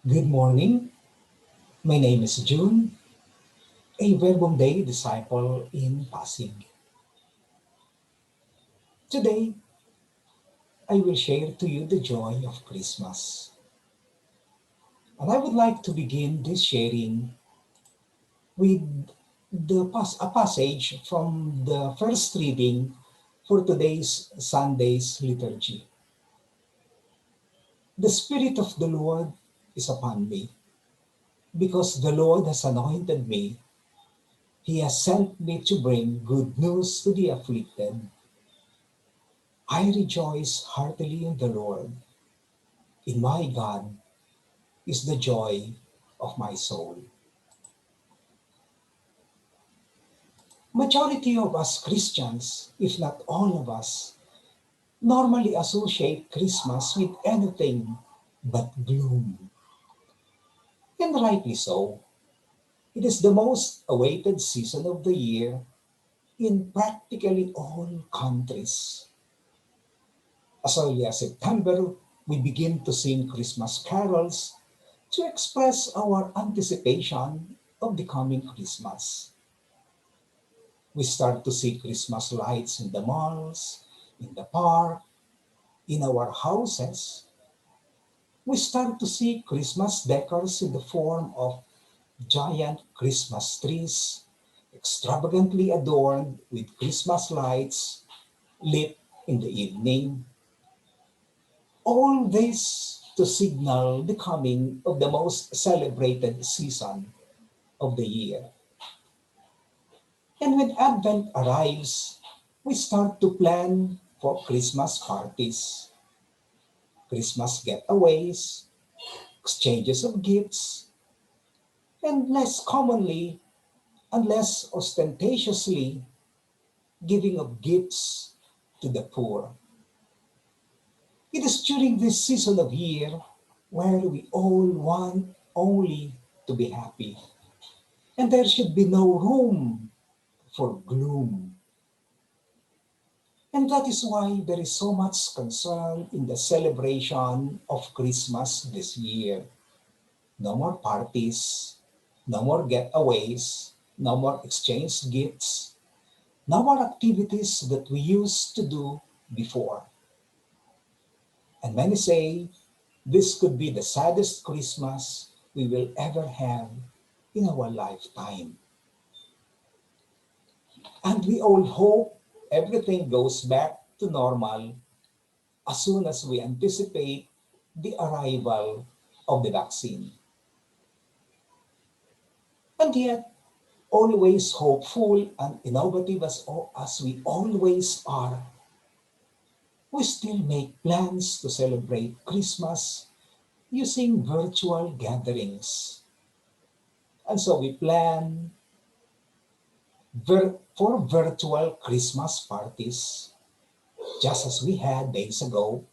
Good morning. My name is June, a Verbum Dei disciple in Pasig. Today, I will share to you the joy of Christmas. And I would like to begin this sharing with a passage from the first reading for today's Sunday's liturgy. The Spirit of the Lord is upon me, because the Lord has anointed me. He has sent me to bring good news to the afflicted. I rejoice heartily in the Lord. In my God is the joy of my soul. Majority of us Christians, if not all of us, normally associate Christmas with anything but gloom. And rightly so. It is the most awaited season of the year in practically all countries. As early as September, we begin to sing Christmas carols to express our anticipation of the coming Christmas. We start to see Christmas lights in the malls, in the park, in our houses. We start to see Christmas decors in the form of giant Christmas trees, extravagantly adorned with Christmas lights lit in the evening. All this to signal the coming of the most celebrated season of the year. And when Advent arrives, we start to plan for Christmas parties, Christmas getaways, exchanges of gifts, and less commonly and less ostentatiously, giving of gifts to the poor. It is during this season of year where we all want only to be happy. And there should be no room for gloom. And that is why there is so much concern in the celebration of Christmas this year. No more parties, no more getaways, no more exchange gifts, no more activities that we used to do before. And many say this could be the saddest Christmas we will ever have in our lifetime. And we all hope everything goes back to normal as soon as we anticipate the arrival of the vaccine. And yet, always hopeful and innovative as we always are, we still make plans to celebrate Christmas using virtual gatherings. And so we plan for virtual Christmas parties, just as we had days ago,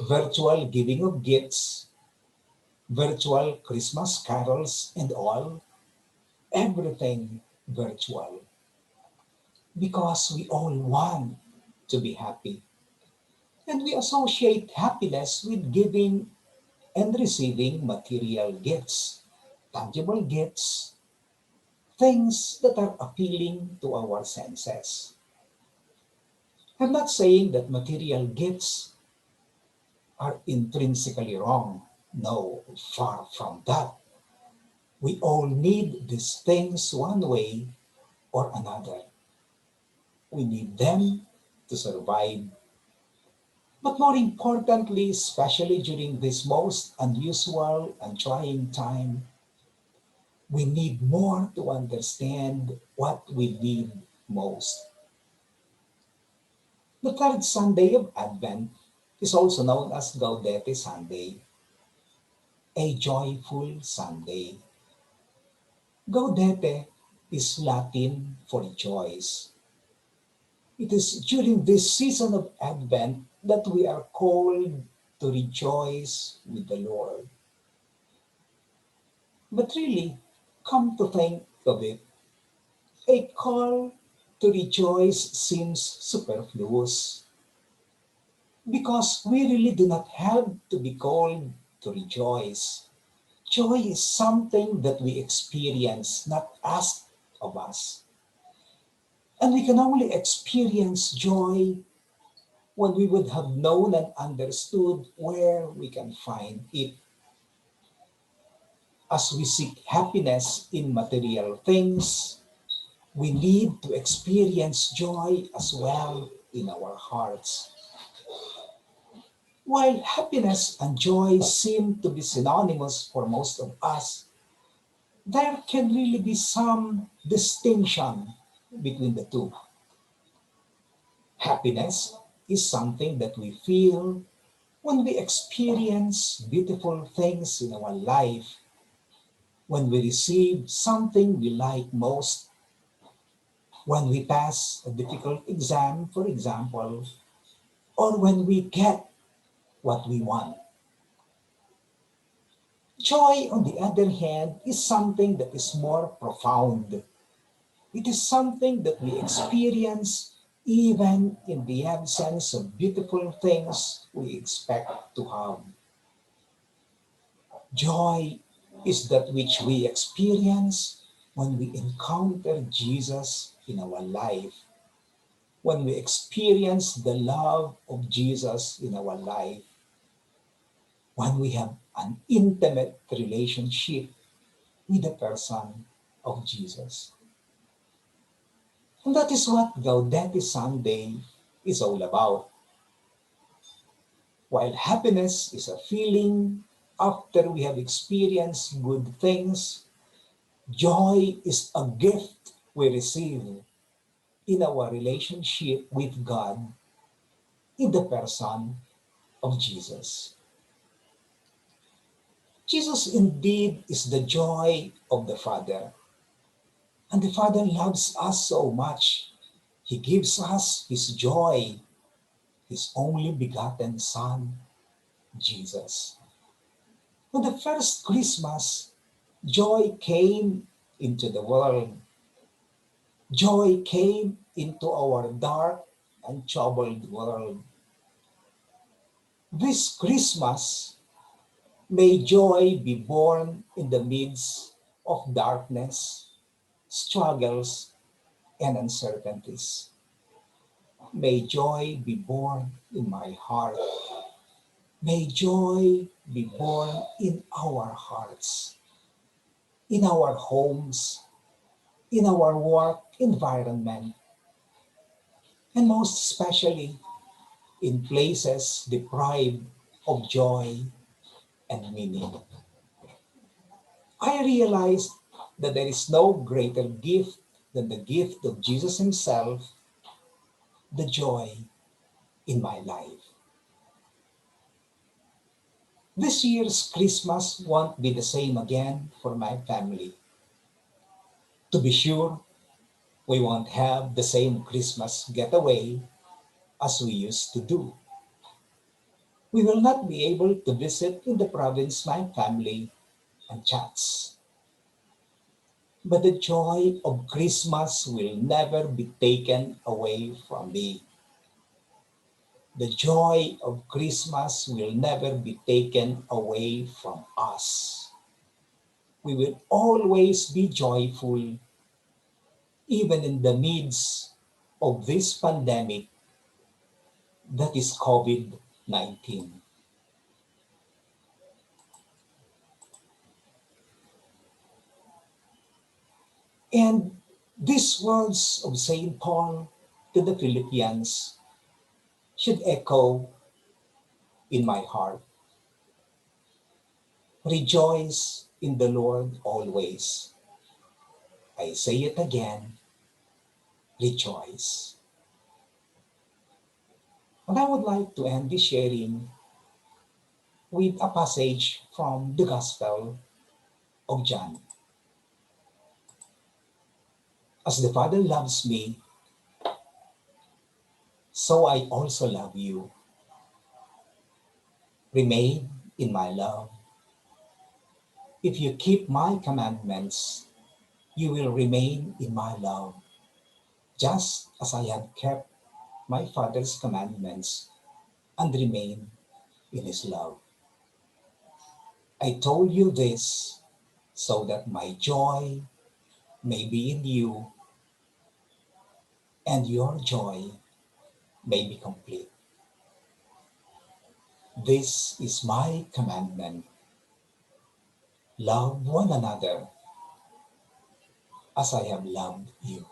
virtual giving of gifts, virtual Christmas carols and all, everything virtual. Because we all want to be happy. And we associate happiness with giving and receiving material gifts, tangible gifts, things that are appealing to our senses. I'm not saying that material gifts are intrinsically wrong. No, far from that. We all need these things one way or another. We need them to survive. But more importantly, especially during this most unusual and trying time, we need more to understand what we need most. The third Sunday of Advent is also known as Gaudete Sunday, a joyful Sunday. Gaudete is Latin for rejoice. It is during this season of Advent that we are called to rejoice with the Lord. But really, come to think of it, a call to rejoice seems superfluous because we really do not have to be called to rejoice. Joy is something that we experience, not asked of us. And we can only experience joy when we would have known and understood where we can find it. As we seek happiness in material things, we need to experience joy as well in our hearts. While happiness and joy seem to be synonymous for most of us, there can really be some distinction between the two. Happiness is something that we feel when we experience beautiful things in our life, when we receive something we like most, when we pass a difficult exam, for example, or when we get what we want. Joy, on the other hand, is something that is more profound. It is something that we experience even in the absence of beautiful things we expect to have. Joy is that which we experience when we encounter Jesus in our life, when we experience the love of Jesus in our life, when we have an intimate relationship with the person of Jesus. And that is what Gaudete Sunday is all about. While happiness is a feeling after we have experienced good things, joy is a gift we receive in our relationship with God in the person of Jesus. Jesus indeed is the joy of the Father. And the Father loves us so much. He gives us His joy, His only begotten Son, Jesus. On the first Christmas, joy came into the world. Joy came into our dark and troubled world. This Christmas, may joy be born in the midst of darkness, struggles, and uncertainties. May joy be born in my heart. May joy be born in our hearts, in our homes, in our work environment, and most especially in places deprived of joy and meaning. I realized that there is no greater gift than the gift of Jesus Himself, the joy in my life. This year's Christmas won't be the same again for my family. To be sure, we won't have the same Christmas getaway as we used to do. We will not be able to visit in the province my family and chats. But the joy of Christmas will never be taken away from me. The joy of Christmas will never be taken away from us. We will always be joyful, even in the midst of this pandemic that is COVID 19. And these words of St. Paul to the Philippians should echo in my heart. Rejoice in the Lord always. I say it again, rejoice. And I would like to end this sharing with a passage from the Gospel of John. As the Father loves me, so I also love you. Remain in my love. If you keep my commandments, you will remain in my love, just as I have kept my Father's commandments and remain in His love. I told you this so that my joy may be in you and your joy may be complete. This is my commandment. Love one another as I have loved you.